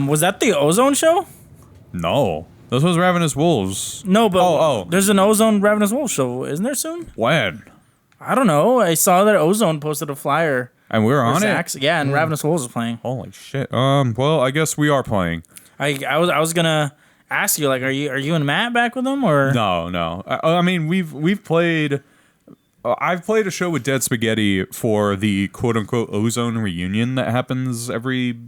Was that the Ozone show? No. This was Ravenous Wolves. No, but there's an Ozone Ravenous Wolves show, isn't there soon? When? I don't know. I saw that Ozone posted a flyer. And we were on it? Yeah, and Ravenous Wolves was playing. Holy shit. Well, I guess we are playing. I was gonna ask you, like, are you and Matt back with them, or? No. I mean, we've played... I've played a show with Dead Spaghetti for the quote-unquote Ozone reunion that happens every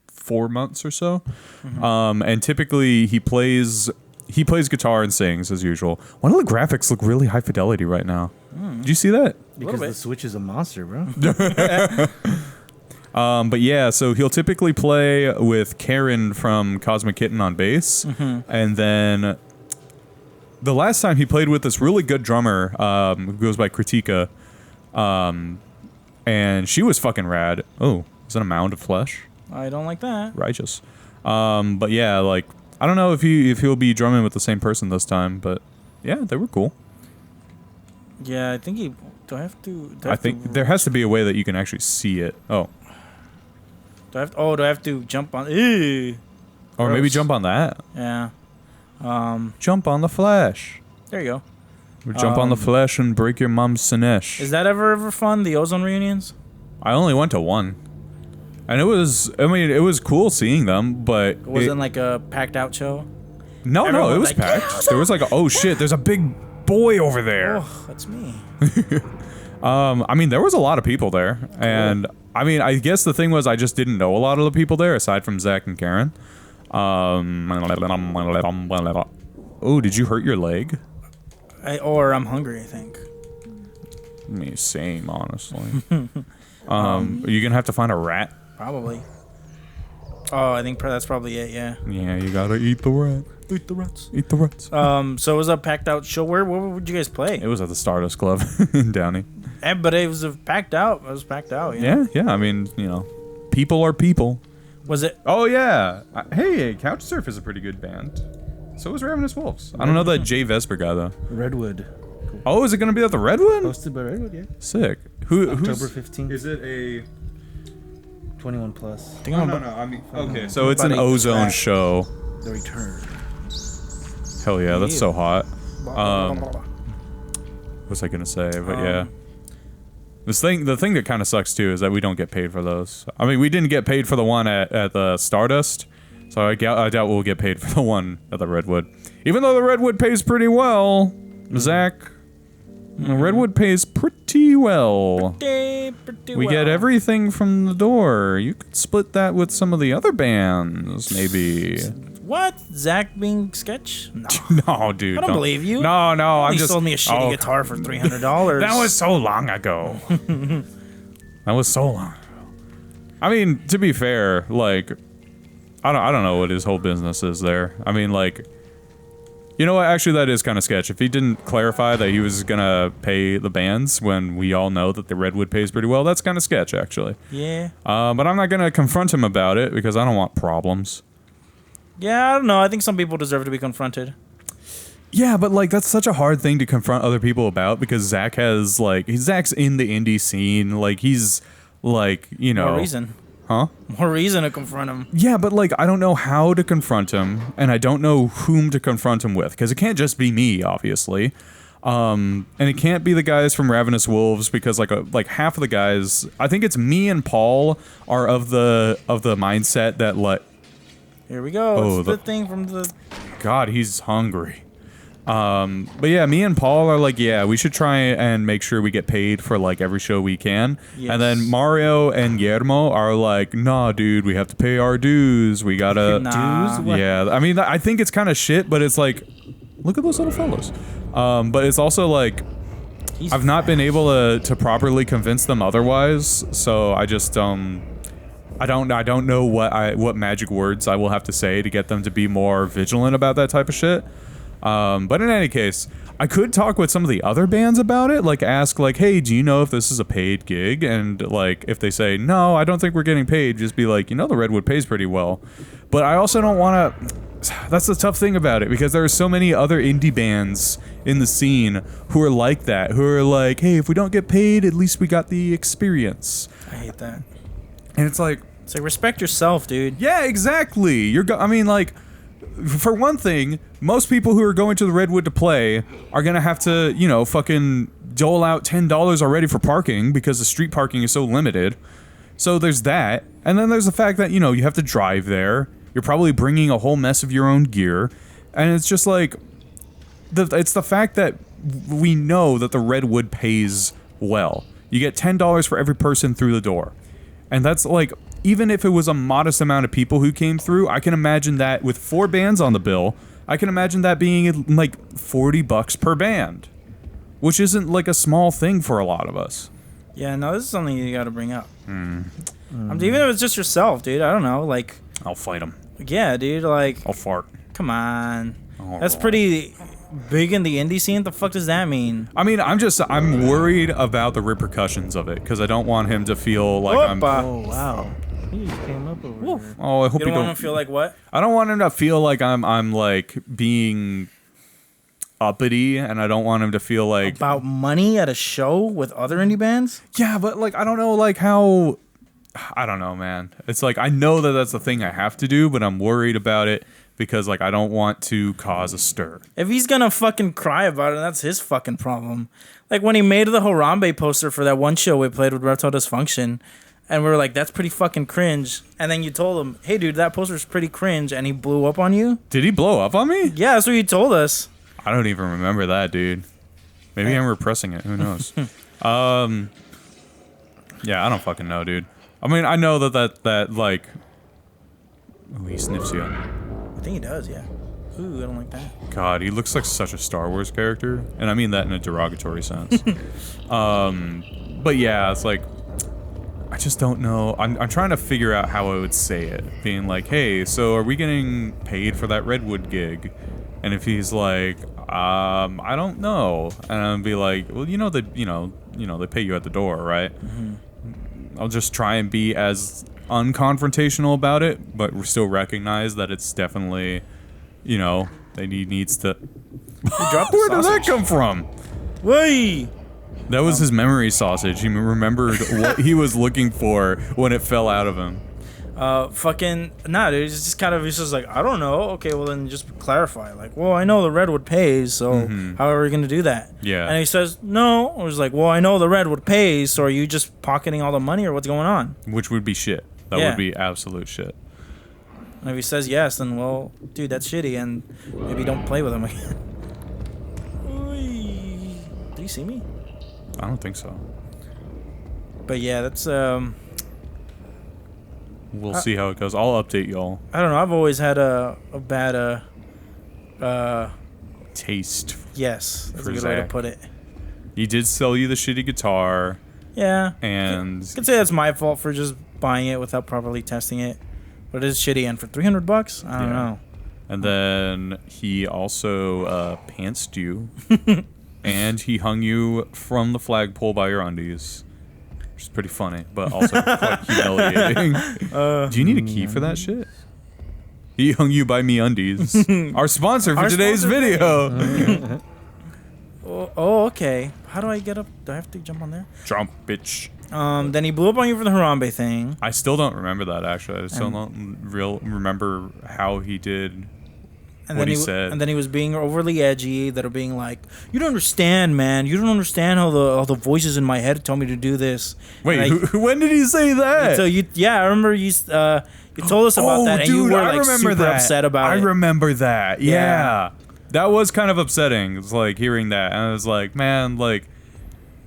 4 months or so. Mm-hmm. And typically he plays guitar and sings as usual. One of the graphics look really high fidelity right now. Did you see that? Because the Switch is a monster, bro. But yeah, so he'll typically play with Karen from Cosmic Kitten on bass. Mm-hmm. And then the last time he played with this really good drummer who goes by Kritika. And she was fucking rad. Oh, is that a mound of flesh? I don't like that. Righteous. But yeah, like, I don't know if he'll be drumming with the same person this time, but yeah, they were cool. Yeah, I think he... Do I have to... I think there has to be a way that you can actually see it. Oh. Do I have to jump on... Ew. Or Gross. maybe jump on that. Yeah. Jump on the flesh. There you go. Or jump on the flesh and break your mom's Sinesh. Is that ever fun, the Ozone reunions? I only went to one. And it was cool seeing them, but... It wasn't like a packed out show? No, it was like, packed. Yeah, there was like, oh shit, there's a big boy over there. Oh, that's me. I mean, there was a lot of people there. Cool. And, I mean, I guess the thing was I just didn't know a lot of the people there, aside from Zach and Karen. Oh, did you hurt your leg? I'm hungry, I think. Me, same, honestly. Are you gonna have to find a rat? Probably. Oh, I think that's probably it, yeah. Yeah, you gotta eat the rat. Eat the rats. Eat the rats. So it was a packed out show. Where would you guys play? It was at the Stardust Club in Downey. But it was packed out. It was packed out, Yeah, I mean, people are people. Was it? Oh, yeah. Hey, Couchsurf is a pretty good band. So is Ravenous Wolves. I don't know that Jay Vesper guy, though. Redwood. Cool. Oh, is it going to be at the Redwood? Hosted by Redwood, yeah. Sick. October 15th. Is it a... 21 plus. No. I mean, okay, so it's an Ozone show. The Return. Hell yeah, that's so hot. What was I going to say? But yeah. The thing that kind of sucks too is that we don't get paid for those. I mean, we didn't get paid for the one at the Stardust, so I doubt we'll get paid for the one at the Redwood. Even though the Redwood pays pretty well, Zach, the Redwood pays pretty well. We get everything from the door. You could split that with some of the other bands, maybe. What? Zach being sketch? No, no, dude. I don't believe you. No, I'm just... He sold me a shitty guitar for $300. That was so long ago. That was so long ago. I mean, to be fair, like, I don't know what his whole business is there. I mean, like, you know what? Actually, that is kind of sketch. If he didn't clarify that he was gonna pay the bands when we all know that the Redwood pays pretty well, that's kind of sketch, actually. Yeah. But I'm not gonna confront him about it because I don't want problems. Yeah, I don't know. I think some people deserve to be confronted. Yeah, but like that's such a hard thing to confront other people about because Zach has Zach's in the indie scene. Like he's like, More reason. Huh? More reason to confront him. Yeah, but like I don't know how to confront him and I don't know whom to confront him with because it can't just be me, obviously. And it can't be the guys from Ravenous Wolves because like half of the guys, I think it's me and Paul are of the mindset that like here we go. Oh, it's the thing from the... God, he's hungry. But yeah, me and Paul are like, yeah, we should try and make sure we get paid for like every show we can. Yes. And then Mario and Guillermo are like, nah, dude, we have to pay our dues. We gotta... Dues? What? Yeah, I mean, I think it's kind of shit, but it's like, look at those little fellows. But it's also like, I've not been able to properly convince them otherwise, so I just, I don't know what magic words I will have to say to get them to be more vigilant about that type of shit. But in any case, I could talk with some of the other bands about it, like ask like, hey, do you know if this is a paid gig? And like if they say, no, I don't think we're getting paid, just be like, the Redwood pays pretty well. But I also don't want to, that's the tough thing about it because there are so many other indie bands in the scene who are like that, who are like, hey, if we don't get paid, at least we got the experience. I hate that. And it's like, It's like, respect yourself, dude. Yeah, exactly. I mean, like, for one thing, most people who are going to the Redwood to play are gonna have to, you know, fucking dole out $10 already for parking because the street parking is so limited. So there's that. And then there's the fact that, you know, you have to drive there. You're probably bringing a whole mess of your own gear. And it's just like, it's the fact that we know that the Redwood pays well. You get $10 for every person through the door. And that's like, even if it was a modest amount of people who came through, I can imagine that with 4 bands on the bill, I can imagine that being like $40 per band. Which isn't like a small thing for a lot of us. Yeah, no, this is something you gotta bring up. Even if it's just yourself, dude, I don't know, like... I'll fight him. Yeah, dude, like... I'll fart. Come on. That's pretty big in the indie scene. What the fuck does that mean? I mean, I'm worried about the repercussions of it, because I don't want him to feel like I'm... Oh, wow. He just came up over here. Oh, I hope you don't want him to feel like what? I don't want him to feel like I'm like being uppity, and I don't want him to feel like about money at a show with other indie bands. Yeah, but like I don't know, like how I don't know, man. It's like I know that that's the thing I have to do, but I'm worried about it because like I don't want to cause a stir. If he's gonna fucking cry about it, that's his fucking problem. Like when he made the Harambe poster for that one show we played with Reptile Dysfunction. And we were like, that's pretty fucking cringe. And then you told him, hey, dude, that poster's pretty cringe. And he blew up on you. Did he blow up on me? Yeah, that's what you told us. I don't even remember that, dude. Maybe I'm repressing it. Who knows? Yeah, I don't fucking know, dude. I mean, I know that like... Oh, he sniffs you. I think he does, yeah. Ooh, I don't like that. God, he looks like such a Star Wars character. And I mean that in a derogatory sense. But yeah, it's like... I just don't know. I'm trying to figure out how I would say it. Being like, hey, so are we getting paid for that Redwood gig? And if he's like, I don't know. And I'll be like, well, they pay you at the door, right? Mm-hmm. I'll just try and be as unconfrontational about it, but we still recognize that it's definitely, that he needs to... Where did that come from? Wait! That was his memory sausage. He remembered what he was looking for when it fell out of him. Nah, dude. It's just kind of, he's just like, I don't know. Okay, well then just clarify. Like, well, I know the Redwood pays, so how are we going to do that? Yeah. And he says, no. I was like, well, I know the Redwood pays, so are you just pocketing all the money or what's going on? Which would be shit. That would be absolute shit. And if he says yes, then, well, dude, that's shitty, and maybe don't play with him again. Did you see me? I don't think so. But yeah, that's we'll see how it goes. I'll update y'all. I don't know. I've always had a bad taste. Yes, that's a good way to put it. He did sell you the shitty guitar. Yeah. And I could say that's my fault for just buying it without properly testing it. But it is shitty, and for $300, I don't know. And then he also pantsed you. And he hung you from the flagpole by your undies. Which is pretty funny, but also quite humiliating. Do you need a key for that shit? He hung you by me undies. Our sponsor for today's video. Oh, okay. How do I get up? Do I have to jump on there? Jump, bitch. Then he blew up on you for the Harambe thing. I still don't remember that, actually. I still don't remember how he did... And then he said. And then he was being overly edgy, that are being like, you don't understand, man. You don't understand how the voices in my head tell me to do this. Wait, when did he say that? So I remember you told us about that, and dude, you were like super upset about it. I remember that. Yeah. That was kind of upsetting. It's like hearing that, and I was like, man, like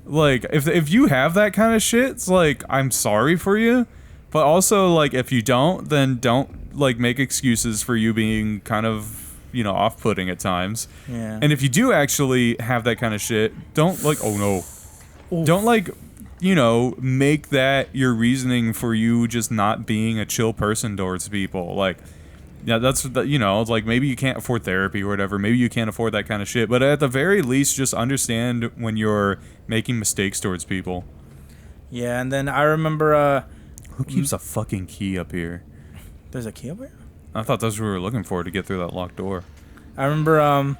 if you have that kind of shit, it's like I'm sorry for you, but also like if you don't, then don't like make excuses for you being kind of off-putting at times. Yeah. And if you do actually have that kind of shit, don't like, oh no. Oof. Don't like, make that your reasoning for you just not being a chill person towards people. Like, yeah, that's, it's like maybe you can't afford therapy or whatever. Maybe you can't afford that kind of shit. But at the very least, just understand when you're making mistakes towards people. Yeah, and then I remember... Who keeps a fucking key up here? There's a key up here? I thought that's what we were looking for to get through that locked door. I remember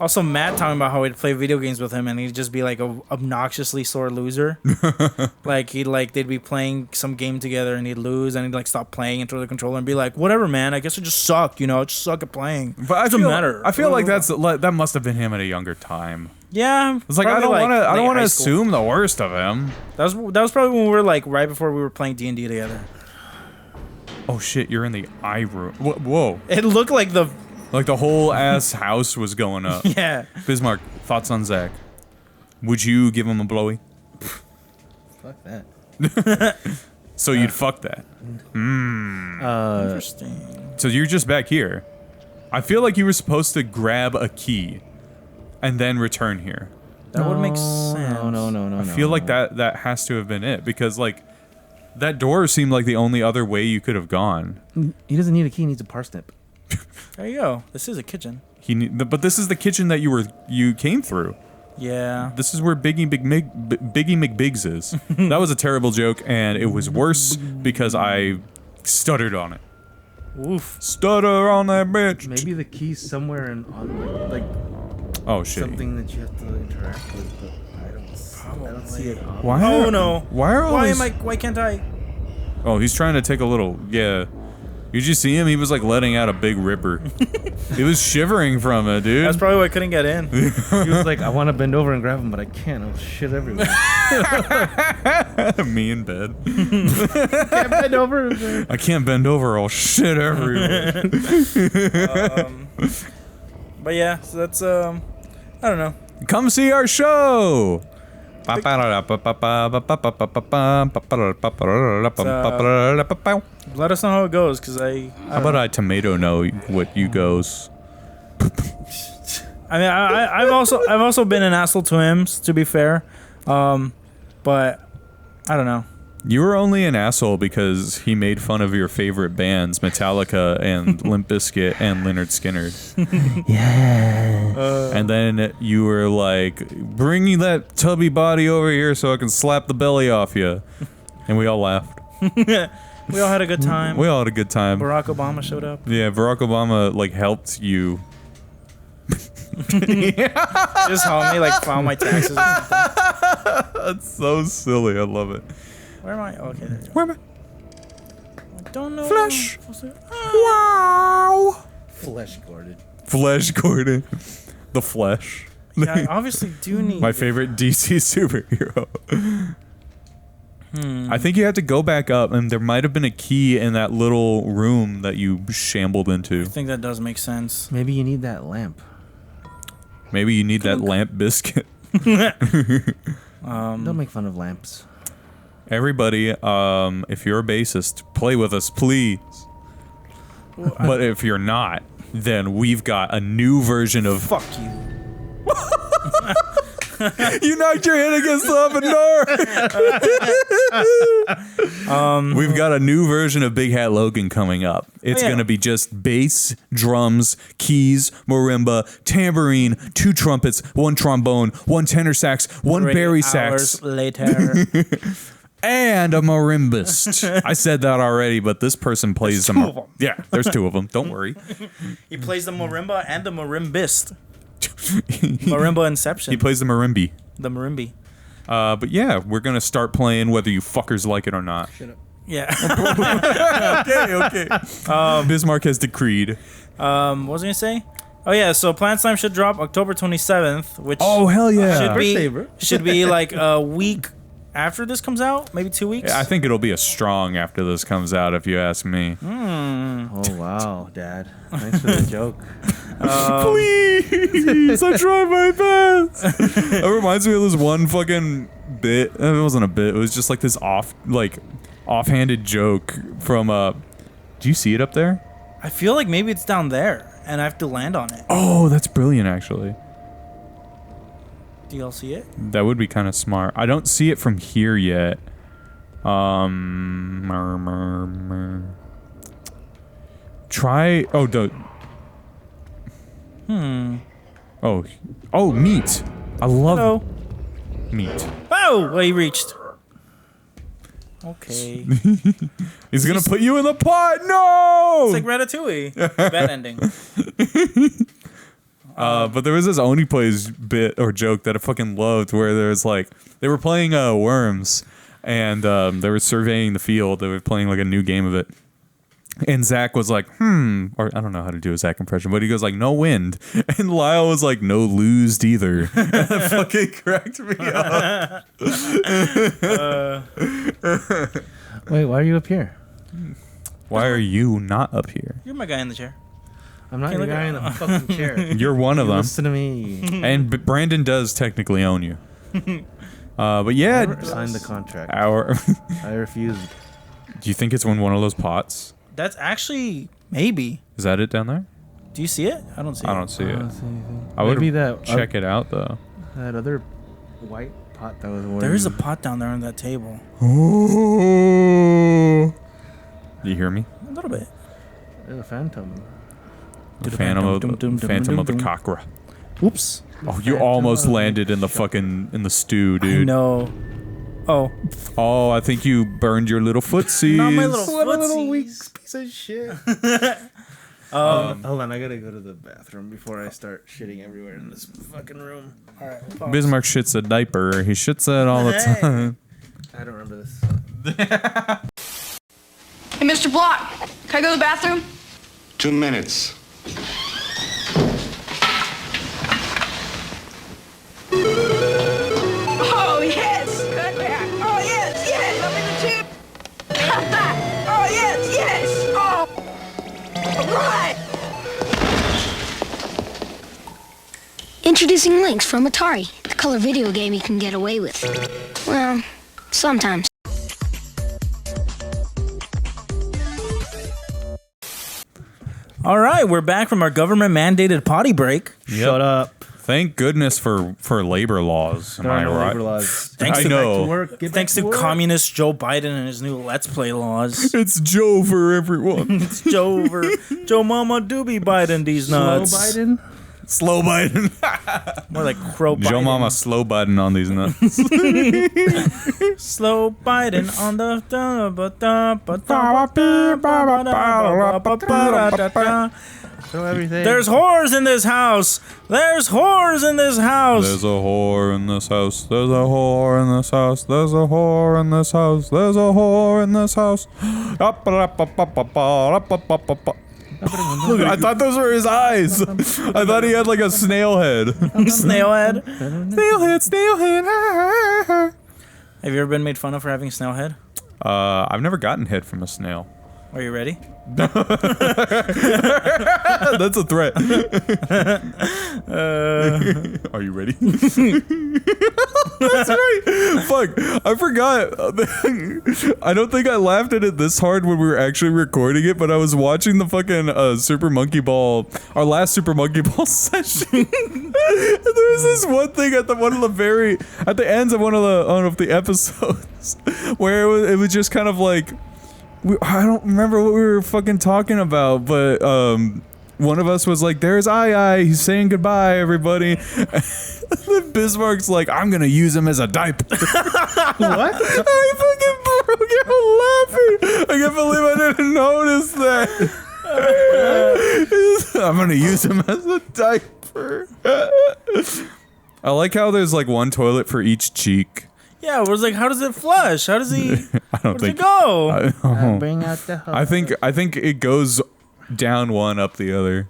Also, Matt talking about how he'd play video games with him and he'd just be like a obnoxiously sore loser. Like they'd be playing some game together and he'd lose and he'd like stop playing and throw the controller and be like, "Whatever, man. I guess I just suck. You know, I just suck at playing. But Doesn't matter." I feel like that must have been him at a younger time. Yeah, It's like I don't want to assume the worst of him. That was probably when we were like right before we were playing D&D together. Oh shit, you're in the eye room. Whoa. It looked like the whole ass house was going up. yeah. Bismarck, thoughts on Zach? Would you give him a blowy? Fuck that. So you'd fuck that. Interesting. So you're just back here. I feel like you were supposed to grab a key and then return here. That would make sense. No. I feel like that has to have been it because like that door seemed like the only other way you could have gone. He doesn't need a key. He needs a parsnip. There you go. This is a kitchen. But this is the kitchen that you came through. Yeah. This is where Biggie McBiggs is. That was a terrible joke, and it was worse because I stuttered on it. Oof. Stutter on that bitch. Maybe the key's somewhere on like Oh shit. something that you have to interact with, but I don't see it. Why? Oh no. Why can't I? Oh, he's trying to take a little. Yeah. Did you see him? He was like letting out a big ripper. He was shivering from it, dude. That's probably why I couldn't get in. He was like, I want to bend over and grab him, but I can't. Oh shit everywhere. Me in bed. Can't bend over. I can't bend over. Oh shit everywhere. But yeah, so that's I don't know. Come see our show. Let us know how it goes, cause How about I tomato know what you goes? I mean, I've also been an asshole to him, to be fair, but I don't know. You were only an asshole because he made fun of your favorite bands, Metallica and Limp Bizkit and Lynyrd Skynyrd. Yeah. And then you were like, bring that tubby body over here so I can slap the belly off you. And we all laughed. We all had a good time. We all had a good time. Barack Obama showed up. Yeah, Barack Obama like helped you. Just helped me like file my taxes. That's so silly. I love it. Where am I? Oh, okay, there you go. Where am I? I don't know. Flesh. Wow. Flesh guarded. Flesh Gordon. The Flesh. Yeah, I obviously do need My favorite DC superhero. I think you have to go back up, and there might have been a key in that little room that you shambled into. I think that does make sense. Maybe you need that lamp. Maybe you need that lamp biscuit. Don't make fun of lamps. Everybody, if you're a bassist, play with us, please. But if you're not, then we've got a new version of... Fuck you. You knocked your head against the oven door. We've got a new version of Big Hat Logan coming up. It's going to be just bass, drums, keys, marimba, tambourine, 2 trumpets, 1 trombone, 1 tenor sax, 1 bari sax. Hours later. And a marimbist. I said that already, but this person plays There's 2 of them. Yeah, there's 2 of them. Don't worry. He plays the marimba and the marimbist. Marimba Inception. He plays the marimbi. The marimbi. But yeah, we're gonna start playing whether you fuckers like it or not. Shut up. Yeah. Okay. Bismarck has decreed. What was I gonna say? Oh yeah, so Plant Slime should drop October 27th, which Oh hell yeah! should be like a week after this comes out, maybe 2 weeks. I think it'll be a strong after this comes out, if you ask me. Oh wow, Dad. Thanks for the joke. Please, I try my best. That reminds me of this one fucking bit. It wasn't a bit. It was just like this offhanded joke from Do you see it up there? I feel like maybe it's down there, and I have to land on it. Oh, that's brilliant, actually. Do y'all see it? That would be kind of smart. I don't see it from here yet. Try. Oh, Oh, meat. I love Hello. meat. Oh, well, he reached. Okay. He's gonna put you in the pot. No. It's like Ratatouille. Bad ending. But there was this Oni Plays bit or joke that I fucking loved where there's like, they were playing Worms and they were surveying the field. They were playing like a new game of it. And Zach was like, or I don't know how to do a Zach impression, but he goes like, no wind. And Lyle was like, no loosed either. And that fucking cracked me up. Wait, why are you up here? Why are you not up here? You're my guy in the chair. I'm not Can't your look guy at- in the fucking chair. You're one of them. Listen to me. And Brandon does technically own you. But yeah, Never signed the contract. our. I refused. Do you think it's in one of those pots? That's actually maybe. Is that it down there? Do you see it? I don't see it. I don't see I it. don't see anything. I would Maybe that check it out though. that other white pot that was. There is a pot down there on that table. You hear me? A little bit. There's a phantom. The Phantom of the Cockra. Oops. Oh, you almost landed in the fucking stew, I dude. know. Oh. Oh, I think you burned your little footsies. Not my little What a little footsies. weak piece of shit. Hold on, I gotta go to the bathroom before I start shitting everywhere in this fucking room. All right. Pause. Bismarck shits a diaper. He shits it all the Hey. time. I don't remember this. Hey, Mr. Block, can I go to the bathroom? 2 minutes. Oh, yes! Good back. Oh, yes, yes! I'm in the tube! Oh, yes, yes! Oh! All right! Introducing Lynx from Atari, the color video game you can get away with. Well, sometimes. All right, we're back from our government-mandated potty break. Shut up. Thank goodness for labor laws. Am There are I no right? labor laws. Thanks I to know. Work. Get Thanks back to work. communist Joe Biden and his new Let's Play laws. It's Joe for everyone. It's Joe Mama Doobie Biden these Slow nuts. Biden. Slow Biden. More like Crow Biden. Joe Mama slow Biden on these nuts. Slow Biden on the. Throw everything. There's whores in this house. There's whores in this house. There's a whore in this house. There's a whore in this house. There's a whore in this house. There's a whore in this house. Look, I thought those were his eyes. I thought he had like a snail head. Snail head. Snail head, snail head. Have you ever been made fun of for having snail head? I've never gotten head from a snail. Are you ready? That's a threat. Are you ready? That's right. Fuck, I forgot. I don't think I laughed at it this hard when we were actually recording it, but I was watching the fucking Super Monkey Ball, our last Super Monkey Ball session. And there was this one thing at the ends of one of the episodes where it was just kind of like. I don't remember what we were fucking talking about, but one of us was like, "There's I. He's saying goodbye, everybody." Then Bismarck's like, "I'm gonna use him as a diaper." What? I fucking broke out laughing. I can't believe I didn't notice that. I'm gonna use him as a diaper. I like how there's like one toilet for each cheek. Yeah, it was like, how does it flush? How does he? I don't Where does think. it go? Bring out the hose. I think it goes down one, up the other.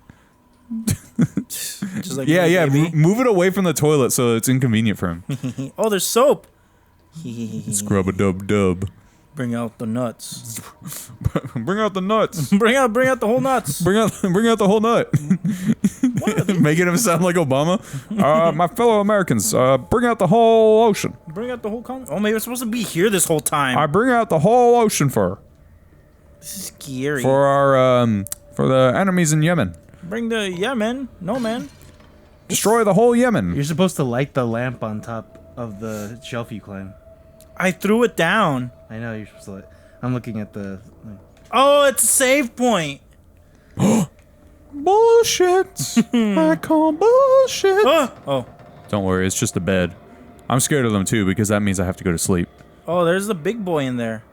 Just like Yeah. baby. Move it away from the toilet so it's inconvenient for him. Oh, there's soap. Scrub a dub dub. Bring out the nuts. Bring out the nuts. bring out the whole nuts. Bring out the whole nut. Making him sound like Obama. My fellow Americans, bring out the whole ocean. Bring out the whole con. Oh, maybe it's supposed to be here this whole time. I bring out the whole ocean for This is scary. for the enemies in Yemen. Bring the Yemen. No, man. Destroy the whole Yemen. You're supposed to light the lamp on top of the shelf you climb. I threw it down. I know you're supposed to light. I'm looking at the. Oh, it's a save point. Bullshit. I call bullshit. Oh. Don't worry, it's just a bed. I'm scared of them too because that means I have to go to sleep. Oh, there's the big boy in there.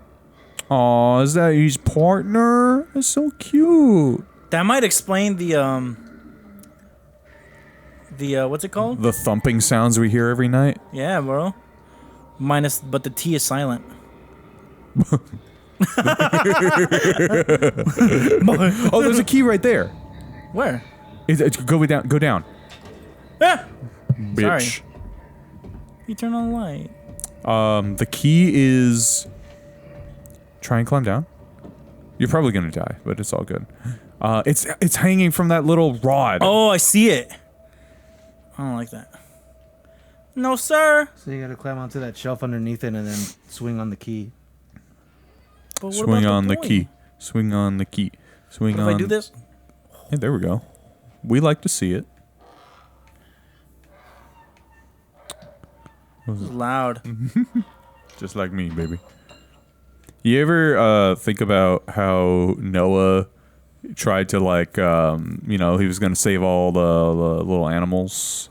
Aw, is that his partner? That's so cute. That might explain the The what's it called? The thumping sounds we hear every night. Yeah, bro. But the T is silent. Oh, there's a key right there. Where? Go down. Go down. Ah! Bitch. Sorry. You turn on the light. The key is. Try and climb down. You're probably gonna die, but it's all good. It's hanging from that little rod. Oh, I see it. I don't like that. No, sir. So you gotta climb onto that shelf underneath it and then swing on the key. But what Swing about on the point? key. Swing on the key. Swing What on. if I do this? Hey, there we go. We like to see it. This is loud. Just like me, baby. You ever think about how Noah tried to he was gonna save all the little animals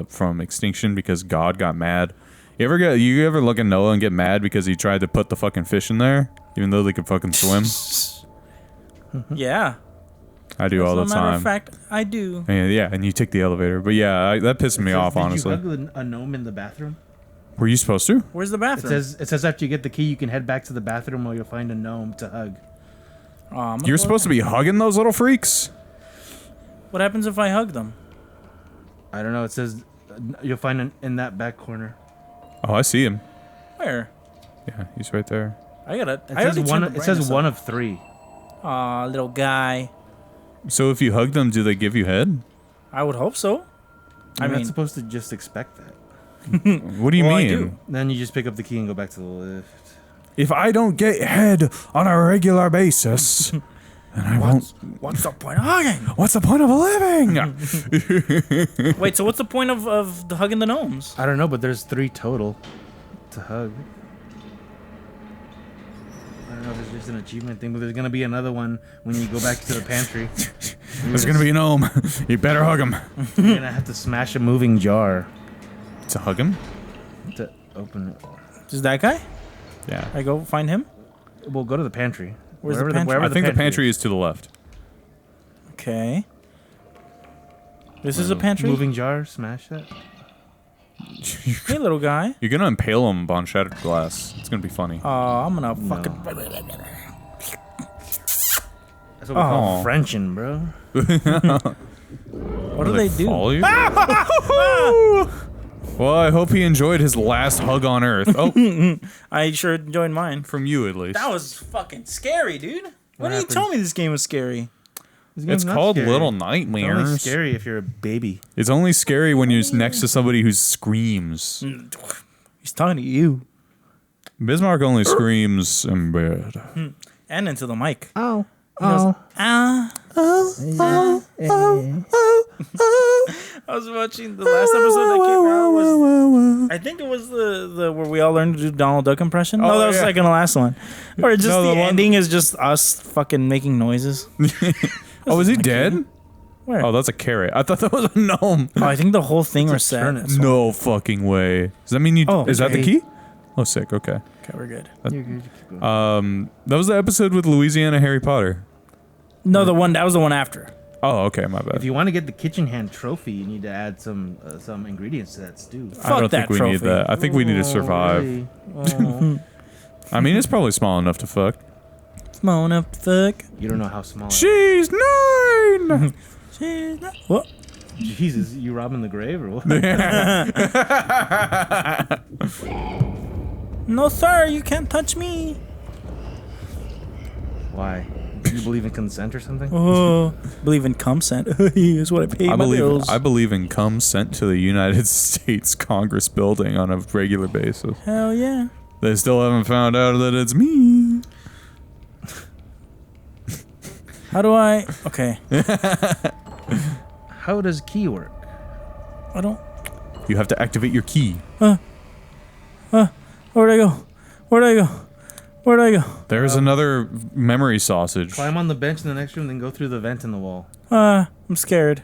from extinction because God got mad? You ever look at Noah and get mad because he tried to put the fucking fish in there even though they could fucking swim? Yeah. I do all the As a matter time. of fact, I do. And you take the elevator, but yeah, that pissed me off, honestly. Did you hug a gnome in the bathroom? Were you supposed to? Where's the It bathroom? says after you get the key, you can head back to the bathroom where you'll find a gnome to hug. Oh, I'm gonna You're go supposed to be hugging those little freaks? What happens if I hug them? I don't know. It says you'll find it in that back corner. Oh, I see him. Where? Yeah, he's right there. I gotta. It I says already one. turned the It says brightness one up. of 3. Aw, little guy. So if you hug them, do they give you head? I would hope so. You're I mean, not supposed to just expect that. What do you Well, I mean? do. Then you just pick up the key and go back to the lift. If I don't get head on a regular basis, then I won't. what's the point of hugging? What's the point of living? Wait, so what's the point of the hugging the gnomes? I don't know, but there's 3 total to hug. I don't know if it's just an achievement thing, but there's gonna be another one when you go back to the pantry. There's gonna be a gnome. You better hug him. You're gonna have to smash a moving jar To hug him? to open it. Is that guy? Yeah. I go find him. We'll go to the pantry. Where's the pantry? I think the pantry is to the left. Okay. This is a pantry. Moving jar, smash that. Hey, little guy. You're gonna impale him on shattered glass. It's gonna be funny. Oh, I'm gonna fucking. That's what we call Oh. Frenchin', bro. What do they do? Follow you? Well, I hope he enjoyed his last hug on Earth. Oh, I sure enjoyed mine. from you at least. That was fucking scary, dude. When did you happened? tell me this game was scary? This It's game's not called scary. Little It's Nightmares. only scary if you're a baby. It's only scary when you're next to somebody who screams. He's talking to you Bismarck only screams in bed. and into the mic. Oh. I was watching the last episode that came out was I think it was the where we all learned to do Donald Duck impression. No, Oh, that was yeah. like in the last one. Or just No, the the one- ending is just us fucking making noises. Oh, is he dead? Where? Oh, that's a carrot. I thought that was a gnome. Oh, I think the whole thing It's a reset. turnip. No fucking way. Does that mean you? Oh, is that the okay. key? Oh, sick. Okay. Okay, we're good. You're good. Keep going. That was the episode with Louisiana Harry Potter. No, that was the one after. Oh, okay. My If bad. you want to get the kitchen hand trophy, you need to add some ingredients to that stew. I don't Fuck think that we need trophy. that. I think we need to survive. Really? Oh. I mean, it's probably small enough to fuck. Small enough to fuck. You don't know how small. She's 9. What? Jesus, you robbing the grave or what? No, sir, you can't touch me. Why? Do you believe in consent or something? Oh, believe in consent. Is what I pay my bills. I believe in cum sent to the United States Congress building on a regular basis. Hell yeah. They still haven't found out that it's me. How do I? Okay. How does key work? I don't. You have to activate your key. Where'd I go? Where'd I go? Where'd I go? There's another memory sausage. Climb on the bench in the next room, then go through the vent in the wall. I'm scared.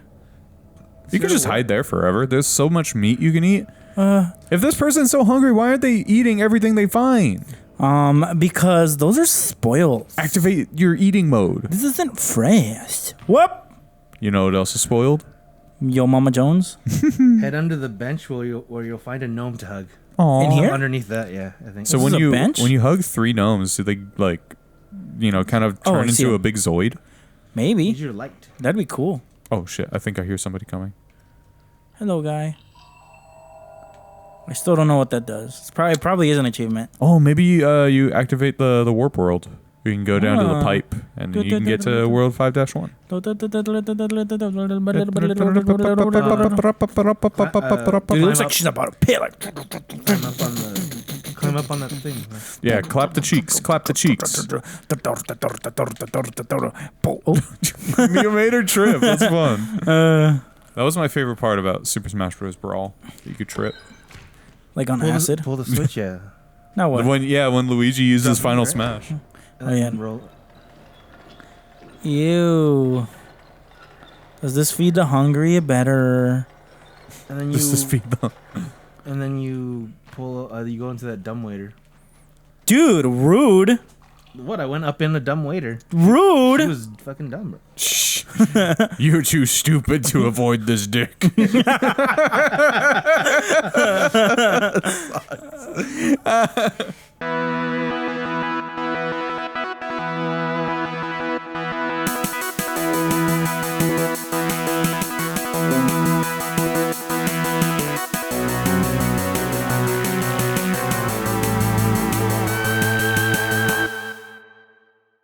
You can just hide there forever. There's so much meat you can eat. If this person's so hungry, why aren't they eating everything they find? Because those are spoiled. Activate your eating mode. This isn't fresh. Whoop. You know what else is spoiled? Yo Mama Jones. Head under the bench where you'll find a gnome to hug. Aw. In here? Underneath that, yeah, I think. So This when is a you bench? when you hug 3 gnomes, do they like, kind of Oh, I turn see into a them. big Zoid? Maybe. Use your light. That'd be cool. Oh shit! I think I hear somebody coming. Hello, guy. I still don't know what that does. It's probably is an achievement. Oh, maybe you activate the warp world. You can go down to the Ah. pipe, and you can get to World 5-1. Dude, it Climb looks like up. she's about a pillar. Climb up on that thing. Yeah, clap the cheeks, clap the cheeks. You made her trip. That's fun. That was my favorite part about Super Smash Bros. Brawl. You could trip. Like on acid. Pull the switch, yeah. Now what? When Luigi uses Drop Final right? Smash. Oh, yeah. Roll. Ew. Does this feed the hungry better? And then Just to speed them. And then you pull. You go into that dumb waiter. Dude, rude. What? I went up in the dumb waiter. Rude. She was fucking dumb, bro. Shh. You're too stupid to avoid this dick.